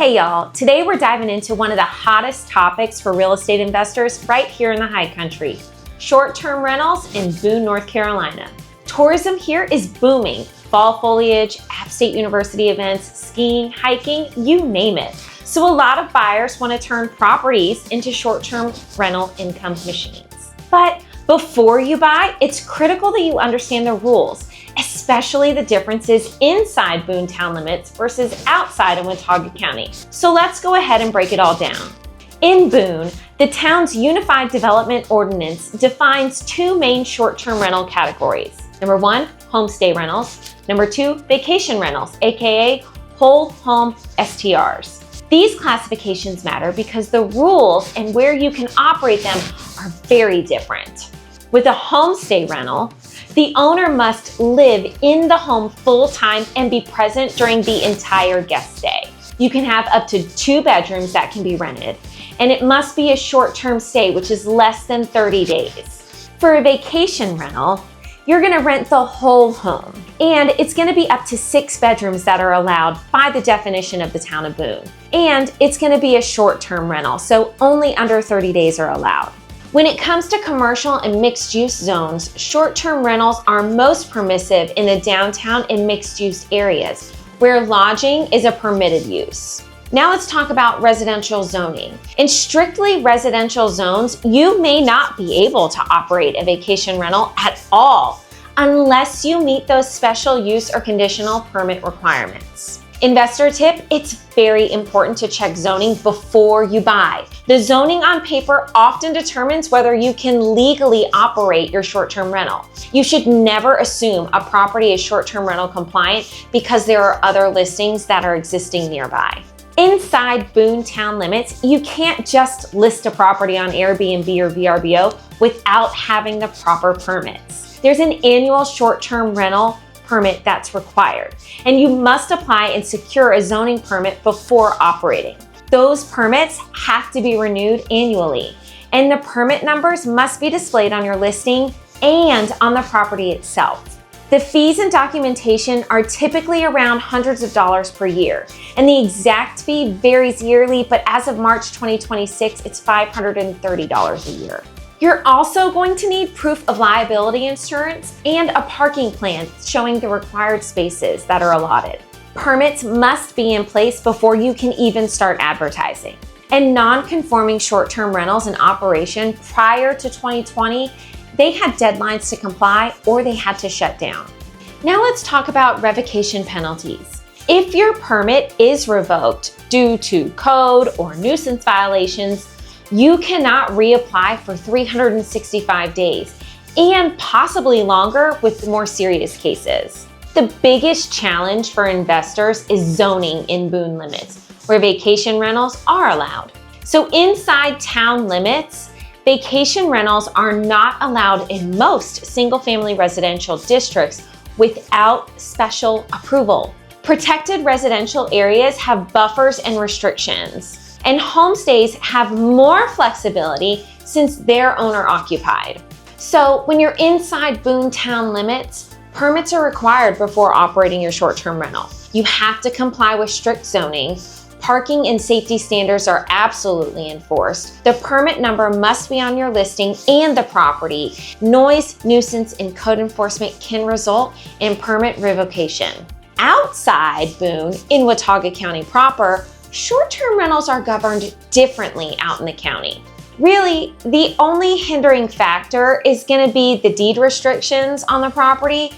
Hey y'all, today we're diving into one of the hottest topics for real estate investors right here in the High Country, short-term rentals in Boone, North Carolina. Tourism here is booming. Fall foliage, App State University events, skiing, hiking, you name it. So a lot of buyers want to turn properties into short-term rental income machines. But before you buy, it's critical that you understand the rules, especially the differences inside Boone town limits versus outside of Watauga County. So let's go ahead and break it all down. In Boone, the town's Unified Development Ordinance defines two main short-term rental categories. Number one, homestay rentals. Number two, vacation rentals, aka whole home STRs. These classifications matter because the rules and where you can operate them are very different. With a homestay rental, the owner must live in the home full-time and be present during the entire guest stay. You can have up to 2 bedrooms that can be rented, and it must be a short-term stay, which is less than 30 days. For a vacation rental, you're gonna rent the whole home, and it's gonna be up to 6 bedrooms that are allowed by the definition of the town of Boone. And it's gonna be a short-term rental, so only under 30 days are allowed. When it comes to commercial and mixed-use zones, short-term rentals are most permissive in the downtown and mixed-use areas, where lodging is a permitted use. Now let's talk about residential zoning. In strictly residential zones, you may not be able to operate a vacation rental at all unless you meet those special use or conditional permit requirements. Investor tip, it's very important to check zoning before you buy. The zoning on paper often determines whether you can legally operate your short-term rental. You should never assume a property is short-term rental compliant because there are other listings that are existing nearby. Inside Boone town limits, you can't just list a property on Airbnb or VRBO without having the proper permits. There's an annual short-term rental permit that's required, and you must apply and secure a zoning permit before operating. Those permits have to be renewed annually, and the permit numbers must be displayed on your listing and on the property itself. The fees and documentation are typically around hundreds of dollars per year, and the exact fee varies yearly, but as of March 2026, it's $530 a year. You're also going to need proof of liability insurance and a parking plan showing the required spaces that are allotted. Permits must be in place before you can even start advertising. And non-conforming short-term rentals in operation prior to 2020, they had deadlines to comply or they had to shut down. Now let's talk about revocation penalties. If your permit is revoked due to code or nuisance violations, you cannot reapply for 365 days and possibly longer with more serious cases. The biggest challenge for investors is zoning in Boone limits, where vacation rentals are allowed. So inside town limits, vacation rentals are not allowed in most single-family residential districts without special approval. Protected residential areas have buffers and restrictions. And homestays have more flexibility since they're owner occupied. So when you're inside Boone town limits, permits are required before operating your short-term rental. You have to comply with strict zoning. Parking and safety standards are absolutely enforced. The permit number must be on your listing and the property. Noise, nuisance, and code enforcement can result in permit revocation. Outside Boone, in Watauga County proper, short-term rentals are governed differently out in the county. Really, the only hindering factor is going to be the deed restrictions on the property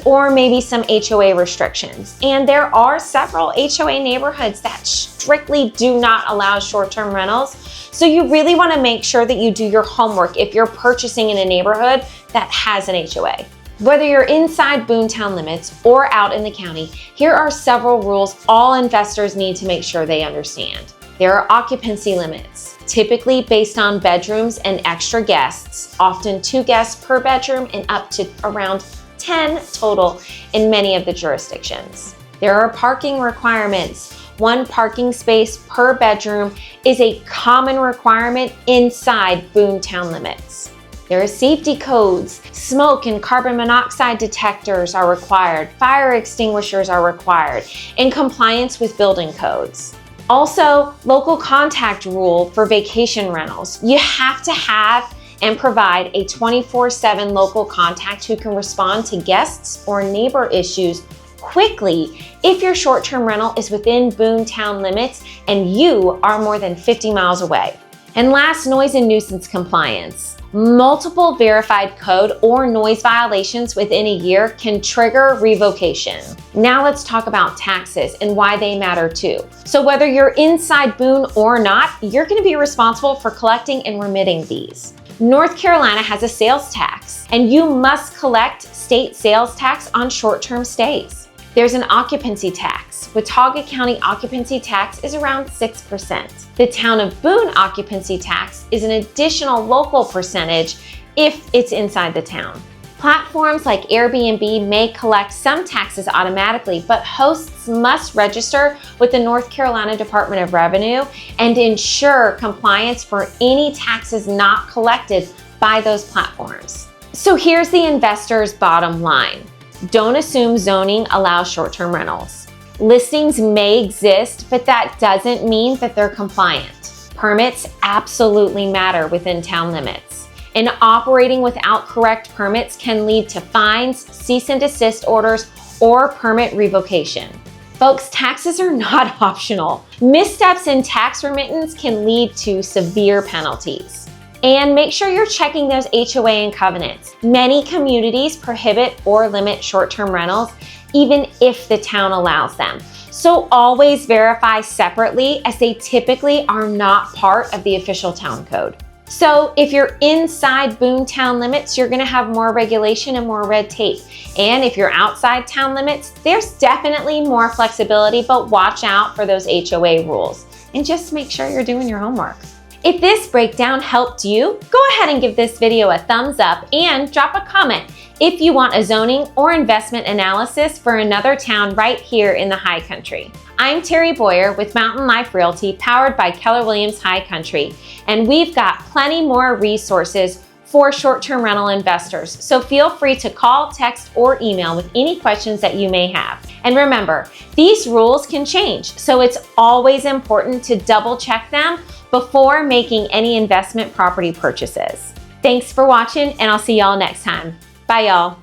or maybe some HOA restrictions. And there are several HOA neighborhoods that strictly do not allow short-term rentals. So you really want to make sure that you do your homework if you're purchasing in a neighborhood that has an HOA. Whether you're inside Boone town limits or out in the county, here are several rules all investors need to make sure they understand. There are occupancy limits, typically based on bedrooms and extra guests, often 2 guests per bedroom and up to around 10 total in many of the jurisdictions. There are parking requirements. 1 parking space per bedroom is a common requirement inside Boone town limits. There are safety codes. Smoke and carbon monoxide detectors are required. Fire extinguishers are required in compliance with building codes. Also, local contact rule for vacation rentals. You have to have and provide a 24/7 local contact who can respond to guests or neighbor issues quickly if your short-term rental is within Boone town limits and you are more than 50 miles away. And last, noise and nuisance compliance. Multiple verified code or noise violations within a year can trigger revocation. Now let's talk about taxes and why they matter too. So whether you're inside Boone or not, you're going to be responsible for collecting and remitting these. North Carolina has a sales tax, and you must collect state sales tax on short-term stays. There's an occupancy tax. Watauga County occupancy tax is around 6%. The town of Boone occupancy tax is an additional local percentage if it's inside the town. Platforms like Airbnb may collect some taxes automatically, but hosts must register with the North Carolina Department of Revenue and ensure compliance for any taxes not collected by those platforms. So here's the investor's bottom line. Don't assume zoning allows short-term rentals. Listings may exist, but that doesn't mean that they're compliant. Permits absolutely matter within town limits. And operating without correct permits can lead to fines, cease and desist orders, or permit revocation. Folks, taxes are not optional. Missteps in tax remittance can lead to severe penalties. And make sure you're checking those HOA and covenants. Many communities prohibit or limit short-term rentals, even if the town allows them. So always verify separately, as they typically are not part of the official town code. So if you're inside Boone town limits, you're gonna have more regulation and more red tape. And if you're outside town limits, there's definitely more flexibility, but watch out for those HOA rules. And just make sure you're doing your homework. If this breakdown helped you, go ahead and give this video a thumbs up and drop a comment if you want a zoning or investment analysis for another town right here in the High Country. I'm Terri Boyer with Mountain Life Realty, powered by Keller Williams High Country, and we've got plenty more resources for short-term rental investors. So feel free to call, text, or email with any questions that you may have. And remember, these rules can change, so it's always important to double check them before making any investment property purchases. Thanks for watching, and I'll see y'all next time. Bye, y'all.